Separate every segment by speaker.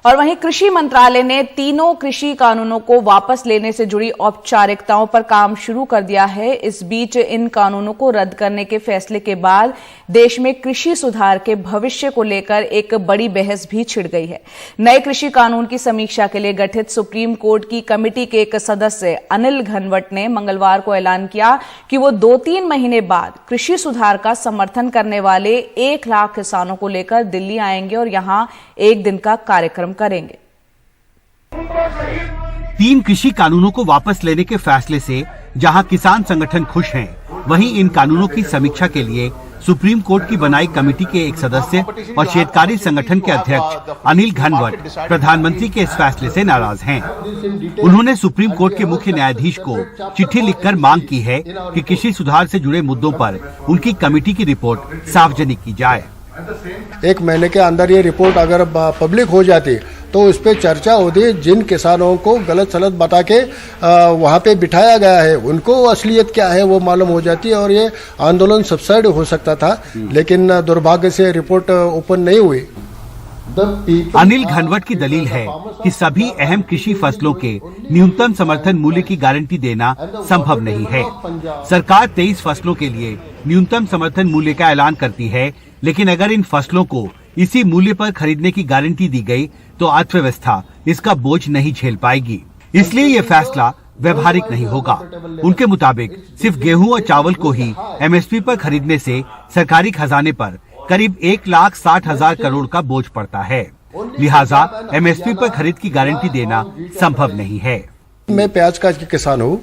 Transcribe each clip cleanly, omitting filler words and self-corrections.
Speaker 1: और वहीं कृषि मंत्रालय ने तीनों कृषि कानूनों को वापस लेने से जुड़ी औपचारिकताओं पर काम शुरू कर दिया है। इस बीच इन कानूनों को रद्द करने के फैसले के बाद देश में कृषि सुधार के भविष्य को लेकर एक बड़ी बहस भी छिड़ गई है। नए कृषि कानून की समीक्षा के लिए गठित सुप्रीम कोर्ट की कमेटी के एक सदस्य अनिल घनवट ने मंगलवार को ऐलान किया कि वो 2-3 महीने बाद कृषि सुधार का समर्थन करने वाले 1 लाख किसानों को लेकर दिल्ली आएंगे और यहां एक दिन का कार्यक्रम करेंगे।
Speaker 2: 3 कृषि कानूनों को वापस लेने के फैसले से जहां किसान संगठन खुश हैं, वहीं इन कानूनों की समीक्षा के लिए सुप्रीम कोर्ट की बनाई कमेटी के एक सदस्य और शेतकारी संगठन के अध्यक्ष अनिल घनवट प्रधानमंत्री के इस फैसले से नाराज हैं। उन्होंने सुप्रीम कोर्ट के मुख्य न्यायाधीश को चिट्ठी लिखकर मांग की है कि कृषि सुधार से जुड़े मुद्दों पर उनकी कमेटी की रिपोर्ट सार्वजनिक की जाए।
Speaker 3: 1 महीने के अंदर ये रिपोर्ट अगर पब्लिक हो जाती तो उस पर चर्चा होती। जिन किसानों को गलत सलत बता के वहाँ पे बिठाया गया है, उनको असलियत क्या है वो मालूम हो जाती है और ये आंदोलन सबसाइड हो सकता था, लेकिन दुर्भाग्य से रिपोर्ट ओपन नहीं हुई।
Speaker 2: अनिल घनवट की दलील है कि सभी अहम कृषि फसलों के न्यूनतम समर्थन मूल्य की गारंटी देना संभव नहीं है। सरकार 23 फसलों के लिए न्यूनतम समर्थन मूल्य का ऐलान करती है, लेकिन अगर इन फसलों को इसी मूल्य पर खरीदने की गारंटी दी गई तो अर्थव्यवस्था इसका बोझ नहीं झेल पाएगी। इसलिए ये फैसला व्यवहारिक नहीं होगा। उनके मुताबिक सिर्फ गेहूं और चावल को ही एमएसपी पर खरीदने से सरकारी खजाने पर करीब 1,60,000 करोड़ का बोझ पड़ता है। लिहाजा एमएसपी पर खरीद की गारंटी देना संभव नहीं है।
Speaker 3: मैं प्याज का किसान हूँ।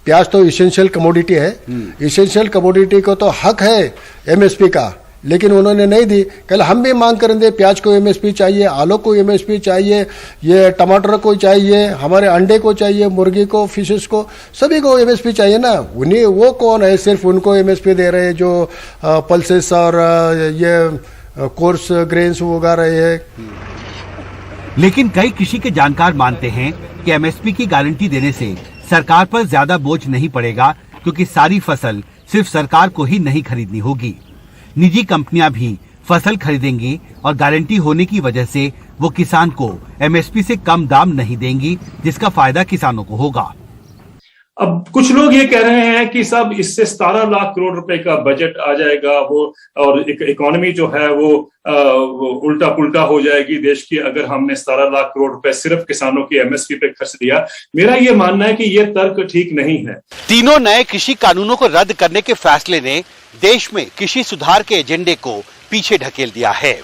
Speaker 3: प्याज तो इसेंशियल कमोडिटी है। इसेंशियल कमोडिटी को तो हक है एमएसपी का, लेकिन उन्होंने नहीं दी। कल हम भी मांग करेंगे, प्याज को एमएसपी चाहिए, आलू को एमएसपी चाहिए, ये टमाटर को चाहिए, हमारे अंडे को चाहिए, मुर्गी को, फिशेस को, सभी को एमएसपी चाहिए ना। उन्हें वो कौन है सिर्फ उनको एमएसपी दे रहे हैं जो पल्सेस और ये कोर्स ग्रेन्स उगा रहे हैं।
Speaker 2: लेकिन कई कृषि के जानकार मानते हैं कि एमएसपी की गारंटी देने से सरकार पर ज्यादा बोझ नहीं पड़ेगा, क्योंकि सारी फसल सिर्फ सरकार को ही नहीं खरीदनी होगी। निजी कंपनियां भी फसल खरीदेंगी और गारंटी होने की वजह से वो किसान को एमएसपी से कम दाम नहीं देंगी, जिसका फायदा किसानों को होगा।
Speaker 4: अब कुछ लोग ये कह रहे हैं कि सब इससे 17 लाख करोड़ रुपए का बजट आ जाएगा वो, और इकोनॉमी जो है वो उल्टा पुल्टा हो जाएगी देश की, अगर हमने 17 लाख करोड़ रुपए सिर्फ किसानों की एमएसपी पे खर्च दिया। मेरा ये मानना है कि ये तर्क ठीक नहीं है।
Speaker 2: तीनों नए कृषि कानूनों को रद्द करने के फैसले ने देश में कृषि सुधार के एजेंडे को पीछे ढकेल दिया है।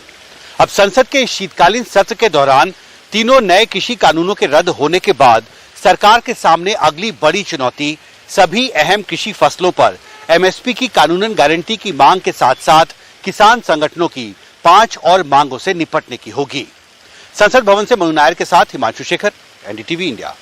Speaker 2: अब संसद के शीतकालीन सत्र के दौरान तीनों नए कृषि कानूनों के रद्द होने के बाद सरकार के सामने अगली बड़ी चुनौती सभी अहम कृषि फसलों पर एमएसपी की कानूनन गारंटी की मांग के साथ साथ किसान संगठनों की 5 और मांगों से निपटने की होगी। संसद भवन से मनु नायर के साथ हिमांशु शेखर, एनडीटीवी इंडिया।